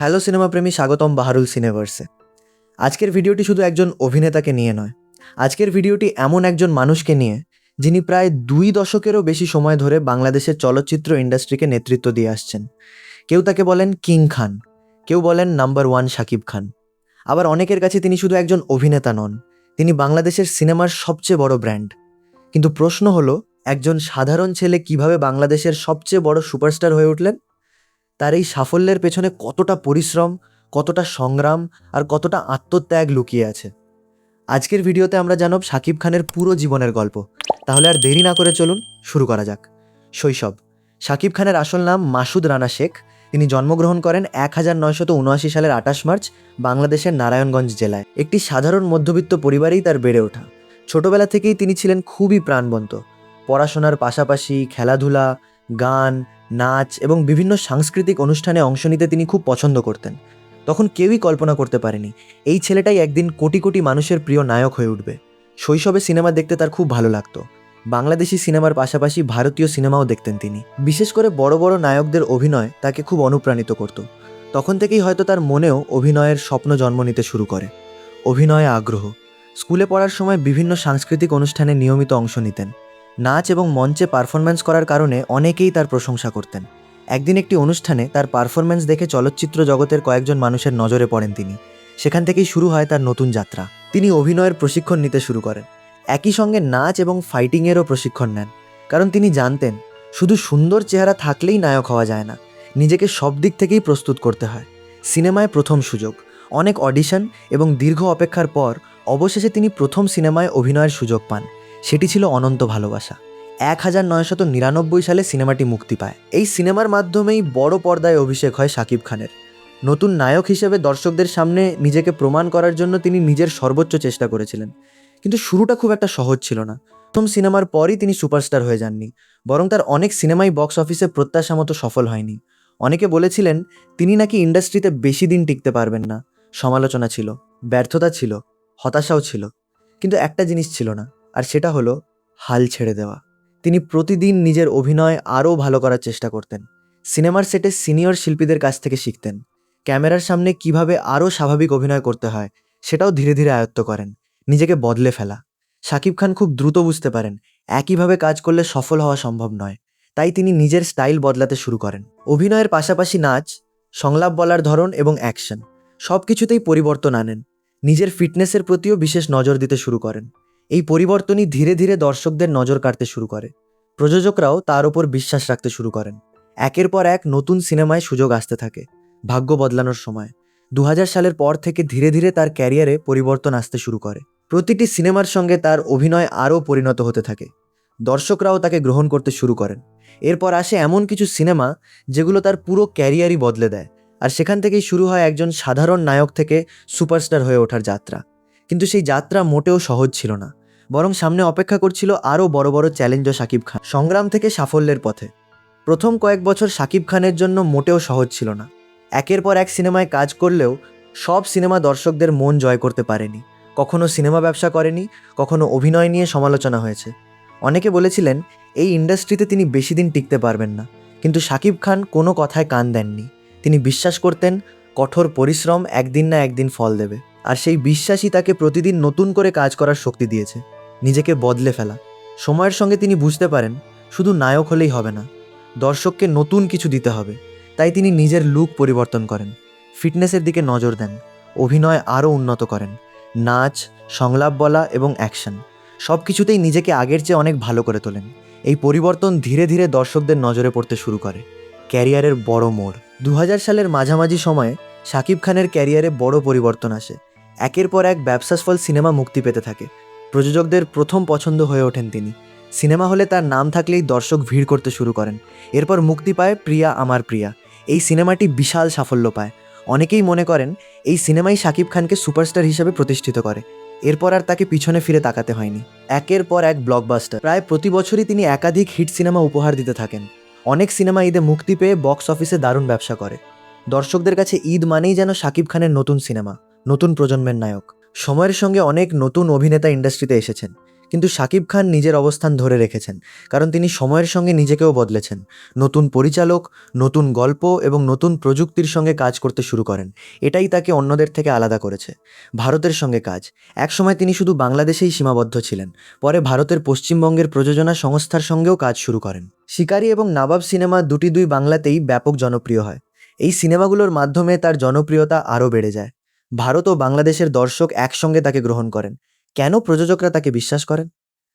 Hello cinema প্রেমী, স্বাগতম বাহারুল সিনেভার্সে। আজকের ভিডিওটি শুধু একজন অভিনেতাকে নিয়ে নয়, আজকের ভিডিওটি এমন একজন মানুষকে নিয়ে যিনি প্রায় 2 দশকেরও বেশি সময় ধরে বাংলাদেশের চলচ্চিত্র ইন্ডাস্ট্রিকে নেতৃত্ব দিয়ে আসছেন। কেউ তাকে বলেন কিং খান, কেউ বলেন নাম্বার 1 শাকিব খান। আবার অনেকের কাছে তিনি শুধু একজন অভিনেতা নন, তিনি বাংলাদেশের সিনেমার সবচেয়ে বড় ব্র্যান্ড। কিন্তু প্রশ্ন হলো, একজন সাধারণ ছেলে কিভাবে বাংলাদেশের সবচেয়ে বড় সুপারস্টার হয়ে উঠলেন? তার এই সাফল্যের পেছনে কতটা পরিশ্রম, কতটা সংগ্রাম আর কতটা আত্মত্যাগ লুকিয়ে আছে, আজকের ভিডিওতে আমরা জানব শাকিব খানের পুরো জীবনের গল্প। তাহলে আর দেরি না করে চলুন শুরু করা যাক। শৈশব। শাকিব খানের আসল নাম মাসুদ রানা শেখ। তিনি জন্মগ্রহণ করেন 1979 সালের 28 মার্চ বাংলাদেশের নারায়ণগঞ্জ জেলায়। একটি সাধারণ মধ্যবিত্ত পরিবারেই তার বেড়ে ওঠা। ছোটবেলা থেকেই তিনি ছিলেন খুবই প্রাণবন্ত। পড়াশোনার পাশাপাশি খেলাধুলা, গান, নাচ এবং বিভিন্ন সাংস্কৃতিক অনুষ্ঠানে অংশ নিতে তিনি খুব পছন্দ করতেন। তখন কেউই কল্পনা করতে পারেনি এই ছেলেটাই একদিন কোটি কোটি মানুষের প্রিয় নায়ক হয়ে উঠবে। শৈশবে সিনেমা দেখতে তার খুব ভালো লাগতো। বাংলাদেশি সিনেমার পাশাপাশি ভারতীয় সিনেমাও দেখতেন তিনি। বিশেষ করে বড় বড় নায়কদের অভিনয় তাকে খুব অনুপ্রাণিত করত। তখন থেকেই হয়তো তার মনেও অভিনয়ের স্বপ্ন জন্ম নিতে শুরু করে। অভিনয়ে আগ্রহ। স্কুলে পড়ার সময় বিভিন্ন সাংস্কৃতিক অনুষ্ঠানে নিয়মিত অংশ নিতেন। নাচ এবং মঞ্চে পারফরম্যান্স করার কারণে অনেকেই তার প্রশংসা করতেন। একদিন একটি অনুষ্ঠানে তার পারফরম্যান্স দেখে চলচ্চিত্র জগতের কয়েকজন মানুষের নজরে পড়েন তিনি। সেখান থেকেই শুরু হয় তার নতুন যাত্রা। তিনি অভিনয়ের প্রশিক্ষণ নিতে শুরু করেন। একই সঙ্গে নাচ এবং ফাইটিংয়েরও প্রশিক্ষণ নেন, কারণ তিনি জানতেন শুধু সুন্দর চেহারা থাকলেই নায়ক হওয়া যায় না, নিজেকে সব দিক থেকেই প্রস্তুত করতে হয়। সিনেমায় প্রথম সুযোগ, অনেক অডিশন এবং দীর্ঘ অপেক্ষার পর অবশেষে তিনি প্রথম সিনেমায় অভিনয়ের সুযোগ পান। সেটি ছিল অনন্ত ভালোবাসা। 1999 সালে সিনেমাটি মুক্তি পায়। এই সিনেমার মাধ্যমেই বড় পর্দায় অভিষেক হয় শাকিব খানের। নতুন নায়ক হিসেবে দর্শকদের সামনে নিজেকে প্রমাণ করার জন্য তিনি নিজের সর্বোচ্চ চেষ্টা করেছিলেন। কিন্তু শুরুটা খুব একটা সহজ ছিল না। প্রথম সিনেমার পরই তিনি সুপারস্টার হয়ে যাননি, বরং তার অনেক সিনেমাই বক্স অফিসে প্রত্যাশা মতো সফল হয়নি। অনেকে বলেছিলেন তিনি নাকি ইন্ডাস্ট্রিতে বেশি দিন টিকতে পারবেন না। সমালোচনা ছিল, ব্যর্থতা ছিল, হতাশাও ছিল। কিন্তু একটা জিনিস ছিল না, আর সেটা হলো হাল ছেড়ে দেওয়া। তিনি প্রতিদিন নিজের অভিনয় আরও ভালো করার চেষ্টা করতেন। সিনেমার সেটে সিনিয়র শিল্পীদের কাছ থেকে শিখতেন। ক্যামেরার সামনে কিভাবে আরও স্বাভাবিক অভিনয় করতে হয় সেটাও ধীরে ধীরে আয়ত্ত করেন। নিজেকে বদলে ফেলা। শাকিব খান খুব দ্রুত বুঝতে পারেন একইভাবে কাজ করলে সফল হওয়া সম্ভব নয়। তাই তিনি নিজের স্টাইল বদলাতে শুরু করেন। অভিনয়ের পাশাপাশি নাচ, সংলাপ বলার ধরন এবং অ্যাকশন সব কিছুতেই পরিবর্তন আনেন। নিজের ফিটনেসের প্রতিও বিশেষ নজর দিতে শুরু করেন। এই পরিবর্তনই ধীরে ধীরে দর্শকদের নজর কাড়তে শুরু করে। প্রযোজকরাও তার ওপর বিশ্বাস রাখতে শুরু করেন। একের পর এক নতুন সিনেমায় সুযোগ আসতে থাকে। ভাগ্য বদলানোর সময় 2000 সালের পর থেকে ধীরে ধীরে তার ক্যারিয়ারে পরিবর্তন আসতে শুরু করে। প্রতিটি সিনেমার সঙ্গে তার অভিনয় আরও পরিণত হতে থাকে। দর্শকরাও তাকে গ্রহণ করতে শুরু করেন। এরপর আসে এমন কিছু সিনেমা যেগুলো তার পুরো ক্যারিয়ারই বদলে দেয়। আর সেখান থেকেই শুরু হয় একজন সাধারণ নায়ক থেকে সুপারস্টার হয়ে ওঠার যাত্রা। কিন্তু সেই যাত্রা মোটেও সহজ ছিল না, বরং সামনে অপেক্ষা করছিল আরও বড় বড় চ্যালেঞ্জও শাকিব খান। সংগ্রাম থেকে সাফল্যের পথে। প্রথম কয়েক বছর শাকিব খানের জন্য মোটেও সহজ ছিল না। একের পর এক সিনেমায় কাজ করলেও সব সিনেমা দর্শকদের মন জয় করতে পারেনি। কখনো সিনেমা ব্যবসা করেনি, কখনো অভিনয় নিয়ে সমালোচনা হয়েছে। অনেকে বলেছিলেন এই ইন্ডাস্ট্রিতে তিনি বেশি দিন টিকতে পারবেন না। কিন্তু শাকিব খান কোনো কথায় কান দেননি। তিনি বিশ্বাস করতেন কঠোর পরিশ্রম একদিন না একদিন ফল দেবে। আর সেই বিশ্বাসই তাকে প্রতিদিন নতুন করে কাজ করার শক্তি দিয়েছে, নিজেকে বদলে ফেলা। সময়ের সঙ্গে তিনি বুঝতে পারেন শুধু নায়ক হলেই হবে না, দর্শককে নতুন কিছু দিতে হবে। তাই তিনি নিজের লুক পরিবর্তন করেন, ফিটনেসের দিকে নজর দেন, অভিনয় আরও উন্নত করেন। নাচ, সংলাপ বলা এবং অ্যাকশন সব কিছুতেই নিজেকে আগের চেয়ে অনেক ভালো করে তোলেন। এই পরিবর্তন ধীরে ধীরে দর্শকদের নজরে পড়তে শুরু করে। ক্যারিয়ারের বড় মোড়। 2000 সালের মাঝামাঝি সময়ে শাকিব খানের ক্যারিয়ারে বড় পরিবর্তন আসে। একের পর এক ব্যবসাসফল সিনেমা মুক্তি পেতে থাকে। প্রযোজকদের প্রথম পছন্দ হয়ে ওঠেন তিনি। সিনেমা হলে তার নাম থাকলেই দর্শক ভিড় করতে শুরু করেন। এরপর মুক্তি পায় প্রিয়া আমার প্রিয়া। এই সিনেমাটি বিশাল সাফল্য পায়। অনেকেই মনে করেন এই সিনেমাই শাকিব খানকে সুপারস্টার হিসেবে প্রতিষ্ঠিত করে। এরপর আর তাকে পিছনে ফিরে তাকাতে হয়নি। একের পর এক ব্লকবাস্টার। প্রায় প্রতি বছরই তিনি একাধিক হিট সিনেমা উপহার দিতে থাকেন। অনেক সিনেমা ঈদে মুক্তি পেয়ে বক্স অফিসে দারুণ ব্যবসা করে। দর্শকদের কাছে ঈদ মানেই যেন শাকিব খানের নতুন সিনেমা, নতুন প্রজন্মের নায়ক। সময়ের সঙ্গে অনেক নতুন অভিনেতা ইন্ডাস্ট্রিতে এসেছেন, কিন্তু শাকিব খান নিজের অবস্থান ধরে রেখেছেন, কারণ তিনি সময়ের সঙ্গে নিজেকেও বদলেছেন। নতুন পরিচালক, নতুন গল্প এবং নতুন প্রযুক্তির সঙ্গে কাজ করতে শুরু করেন। এটাই তাকে অন্যদের থেকে আলাদা করেছে। ভারতের সঙ্গে কাজ। একসময় তিনি শুধু বাংলাদেশেই সীমাবদ্ধ ছিলেন, পরে ভারতের পশ্চিমবঙ্গের প্রযোজনা সংস্থার সঙ্গেও কাজ শুরু করেন। শিকারি এবং নবাব সিনেমা দুই বাংলাতেই ব্যাপক জনপ্রিয় হয়। এই সিনেমাগুলোর মাধ্যমে তার জনপ্রিয়তা আরও বেড়ে যায়। ভারত ও বাংলাদেশের দর্শক একসঙ্গে তাকে গ্রহণ করেন। কেন প্রযোজকরা তাকে বিশ্বাস করেন?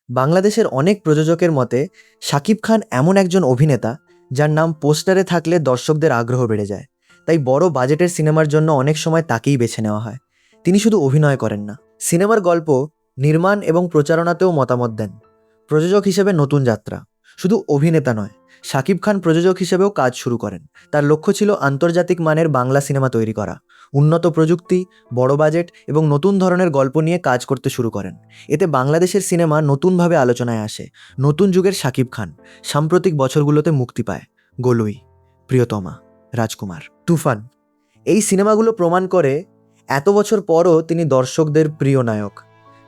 বাংলাদেশের অনেক প্রযোজকের মতে শাকিব খান এমন একজন অভিনেতা যার নাম পোস্টারে থাকলে দর্শকদের আগ্রহ বেড়ে যায়। তাই বড় বাজেটের সিনেমার জন্য অনেক সময় তাকেই বেছে নেওয়া হয়। তিনি শুধু অভিনয় করেন না, সিনেমার গল্প, নির্মাণ এবং প্রচারণাতেও মতামত দেন। প্রযোজক হিসেবে নতুন যাত্রা। শুধু অভিনেতা নয়, শাকিব খান প্রযোজক হিসেবেও কাজ শুরু করেন। তার লক্ষ্য ছিল আন্তর্জাতিক মানের বাংলা সিনেমা তৈরি করা। উন্নত প্রযুক্তি, বড় বাজেট এবং নতুন ধরনের গল্প নিয়ে কাজ করতে শুরু করেন। এতে বাংলাদেশের সিনেমা নতুনভাবে আলোচনায় আসে। নতুন যুগের শাকিব খান সাম্প্রতিক বছরগুলোতে মুক্তি পায় গোলুই, প্রিয়তমা, রাজকুমার, তুফান। এই সিনেমাগুলো প্রমাণ করে এত বছর পরও তিনি দর্শকদের প্রিয় নায়ক।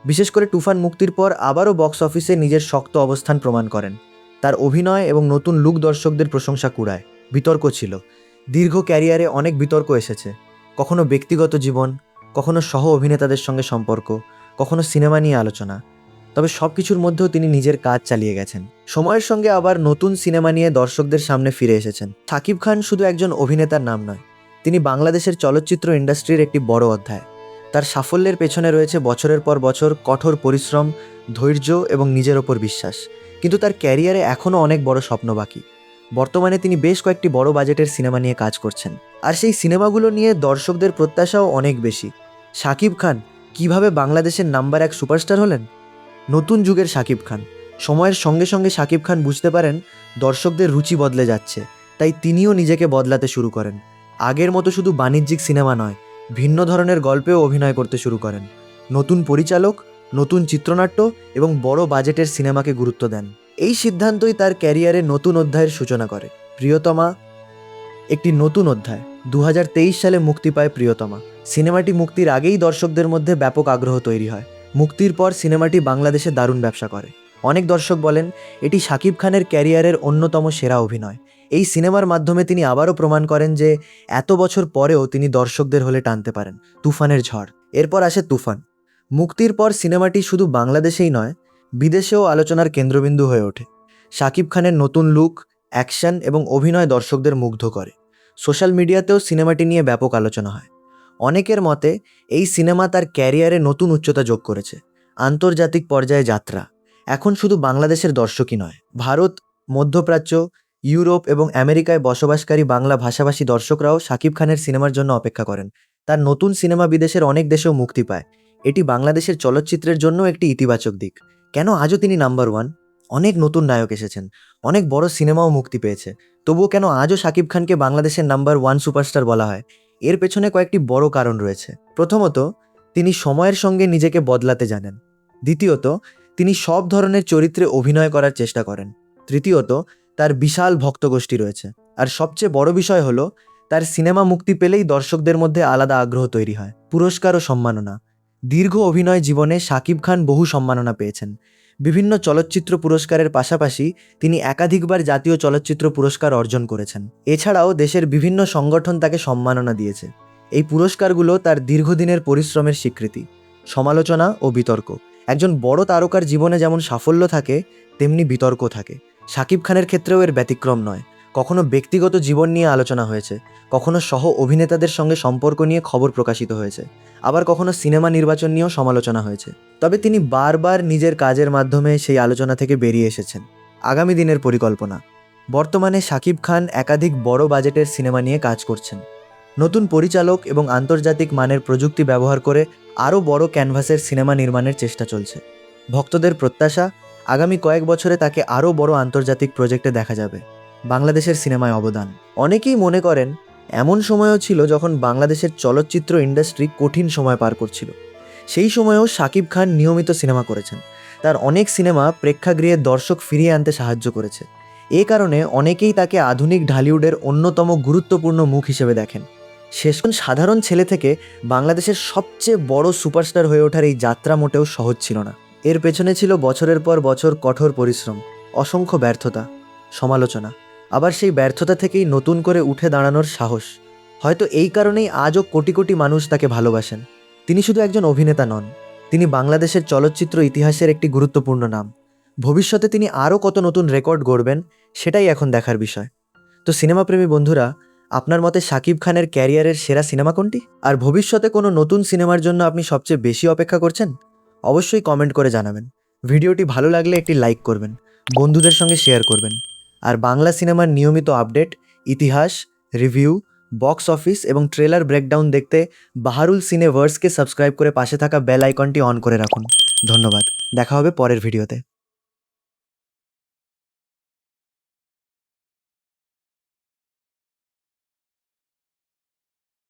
বিশেষ করে তুফান মুক্তির পর আবারও বক্স অফিসে নিজের শক্ত অবস্থান প্রমাণ করেন। তার অভিনয় এবং নতুন লুক দর্শকদের প্রশংসা কুড়ায়। বিতর্ক ছিল। দীর্ঘ ক্যারিয়ারে অনেক বিতর্ক এসেছে। কখনো ব্যক্তিগত জীবন, কখনো সহ অভিনেতাদের সঙ্গে সম্পর্ক, কখনো সিনেমা নিয়ে আলোচনা। তবে সব কিছুর মধ্যেও তিনি নিজের কাজ চালিয়ে গেছেন। সময়ের সঙ্গে আবার নতুন সিনেমা নিয়ে দর্শকদের সামনে ফিরে এসেছেন। শাকিব খান শুধু একজন অভিনেতার নাম নয়, তিনি বাংলাদেশের চলচ্চিত্র ইন্ডাস্ট্রির একটি বড় অধ্যায়। তার সাফল্যের পেছনে রয়েছে বছরের পর বছর কঠোর পরিশ্রম, ধৈর্য এবং নিজের ওপর বিশ্বাস। কিন্তু তার ক্যারিয়ারে এখনও অনেক বড় স্বপ্ন বাকি। বর্তমানে তিনি বেশ কয়েকটি বড় বাজেটের সিনেমা নিয়ে কাজ করছেন, আর সেই সিনেমাগুলো নিয়ে দর্শকদের প্রত্যাশাও অনেক বেশি। শাকিব খান কিভাবে বাংলাদেশের নাম্বার 1 সুপারস্টার হলেন? নতুন যুগের শাকিব খান। সময়ের সঙ্গে সঙ্গে শাকিব খান বুঝতে পারেন দর্শকদের রুচি বদলে যাচ্ছে, তাই তিনিও নিজেকে বদলাতে শুরু করেন। আগের মতো শুধু বাণিজ্যিক সিনেমা নয়, ভিন্ন ধরনের গল্পেও অভিনয় করতে শুরু করেন। নতুন পরিচালক, নতুন চিত্রনাট্য এবং বড় বাজেটের সিনেমাকে গুরুত্ব দেন। এই সিদ্ধান্তই তার ক্যারিয়ারে নতুন অধ্যায়ের সূচনা করে। প্রিয়তমা একটি নতুন অধ্যায়। 2023 সালে মুক্তি পায় প্রিয়তমা। সিনেমাটি মুক্তির আগেই দর্শকদের মধ্যে ব্যাপক আগ্রহ তৈরি হয়। মুক্তির পর সিনেমাটি বাংলাদেশে দারুণ ব্যবসা করে। অনেক দর্শক বলেন এটি শাকিব খানের ক্যারিয়ারের অন্যতম সেরা অভিনয়। এই সিনেমার মাধ্যমে তিনি আবারও প্রমাণ করেন যে এত বছর পরেও তিনি দর্শকদের হলে টানতে পারেন। তুফানের ঝড়। এরপর আসে তুফান। মুক্তির পর সিনেমাটি শুধু বাংলাদেশেই নয়, বিদেশেও আলোচনার কেন্দ্রবিন্দু হয়ে ওঠে। শাকিব খানের নতুন লুক, অ্যাকশন এবং অভিনয় দর্শকদের মুগ্ধ করে। সোশ্যাল মিডিয়াতেও সিনেমাটি নিয়ে ব্যাপক আলোচনা হয়। অনেকের মতে এই সিনেমা তার ক্যারিয়ারে নতুন উচ্চতা যোগ করেছে। আন্তর্জাতিক পর্যায়ে যাত্রা। এখন শুধু বাংলাদেশের দর্শকই নয়, ভারত, মধ্যপ্রাচ্য, ইউরোপ এবং আমেরিকায় বসবাসকারী বাংলা ভাষাভাষী দর্শকরাও শাকিব খানের সিনেমার জন্য অপেক্ষা করেন। তার নতুন সিনেমা বিদেশের অনেক দেশেও মুক্তি পায়। এটি বাংলাদেশের চলচ্চিত্রের জন্য একটি ইতিবাচক দিক। কেন আজও তিনি নাম্বার 1? অনেক নতুন নায়ক এসেছেন, অনেক বড় সিনেমাও মুক্তি পেয়েছে, তবুও কেন আজও শাকিব খানকে বাংলাদেশের নাম্বার 1 সুপারস্টার বলা হয়? এর পেছনে কয়েকটি বড় কারণ রয়েছে। প্রথমত, তিনি সময়ের সঙ্গে নিজেকে বদলাতে জানেন। দ্বিতীয়ত, তিনি সব ধরনের চরিত্রে অভিনয় করার চেষ্টা করেন। তৃতীয়ত, তার বিশাল ভক্তগোষ্ঠী রয়েছে। আর সবচেয়ে বড় বিষয় হলো তার সিনেমা মুক্তি পেলেই দর্শকদের মধ্যে আলাদা আগ্রহ তৈরি হয়। পুরস্কার ও সম্মাননা। দীর্ঘ অভিনয় জীবনে শাকিব খান বহু সম্মাননা পেয়েছেন। বিভিন্ন চলচ্চিত্র পুরস্কারের পাশাপাশি তিনি একাধিকবার জাতীয় চলচ্চিত্র পুরস্কার অর্জন করেছেন। এছাড়াও দেশের বিভিন্ন সংগঠন তাকে সম্মাননা দিয়েছে। এই পুরস্কারগুলো তার দীর্ঘদিনের পরিশ্রমের স্বীকৃতি। সমালোচনা ও বিতর্ক। একজন বড় তারকার জীবনে যেমন সাফল্য থাকে, তেমনি বিতর্ক থাকে। শাকিব খানের ক্ষেত্রেও এর ব্যতিক্রম নয়। কখনো ব্যক্তিগত জীবন নিয়ে আলোচনা হয়েছে, কখনো সহ অভিনেতাদের সঙ্গে সম্পর্ক নিয়ে খবর প্রকাশিত হয়েছে, আবার কখনো সিনেমা নির্বাচন নিয়েও সমালোচনা হয়েছে। তবে তিনি বারবার নিজের কাজের মাধ্যমে সেই আলোচনা থেকে বেরিয়ে এসেছেন। আগামী দিনের পরিকল্পনা। বর্তমানে শাকিব খান একাধিক বড় বাজেটের সিনেমা নিয়ে কাজ করছেন। নতুন পরিচালক এবং আন্তর্জাতিক মানের প্রযুক্তি ব্যবহার করে আরও বড় ক্যানভাসের সিনেমা নির্মাণের চেষ্টা চলছে। ভক্তদের প্রত্যাশা, আগামী কয়েক বছরে তাকে আরও বড় আন্তর্জাতিক প্রজেক্টে দেখা যাবে। বাংলাদেশের সিনেমায় অবদান। অনেকেই মনে করেন এমন সময়ও ছিল যখন বাংলাদেশের চলচ্চিত্র ইন্ডাস্ট্রি কঠিন সময় পার করছিল। সেই সময়েও শাকিব খান নিয়মিত সিনেমা করেছেন। তার অনেক সিনেমা প্রেক্ষাগৃহে দর্শক ফিরিয়ে আনতে সাহায্য করেছে। এ কারণে অনেকেই তাকে আধুনিক ঢালিউডের অন্যতম গুরুত্বপূর্ণ মুখ হিসেবে দেখেন। শেষন সাধারণ ছেলে থেকে বাংলাদেশের সবচেয়ে বড় সুপারস্টার হয়ে ওঠার এই যাত্রা মোটেও সহজ ছিল না। এর পেছনে ছিল বছরের পর বছর কঠোর পরিশ্রম, অসংখ্য ব্যর্থতা, সমালোচনা, আবার সেই ব্যর্থতা থেকেই নতুন করে উঠে দাঁড়ানোর সাহস। হয়তো এই কারণেই আজও কোটি কোটি মানুষ তাকে ভালোবাসেন। তিনি শুধু একজন অভিনেতা নন, তিনি বাংলাদেশের চলচ্চিত্র ইতিহাসের একটি গুরুত্বপূর্ণ নাম। ভবিষ্যতে তিনি আরও কত নতুন রেকর্ড গড়বেন সেটাই এখন দেখার বিষয়। তো সিনেমাপ্রেমী বন্ধুরা, আপনার মতে শাকিব খানের ক্যারিয়ারের সেরা সিনেমা কোনটি? আর ভবিষ্যতে কোনো নতুন সিনেমার জন্য আপনি সবচেয়ে বেশি অপেক্ষা করছেন? অবশ্যই কমেন্ট করে জানাবেন। ভিডিওটি ভালো লাগলে একটি লাইক করবেন, বন্ধুদের সঙ্গে শেয়ার করবেন। আর বাংলা সিনেমার নিয়মিত আপডেট, ইতিহাস, রিভিউ, বক্স অফিস এবং ট্রেলার ব্রেকডাউন দেখতে বাহারুল সিনেভার্সকে সাবস্ক্রাইব করে পাশে থাকা বেল আইকনটি অন করে রাখুন। ধন্যবাদ। দেখা হবে পরের ভিডিওতে।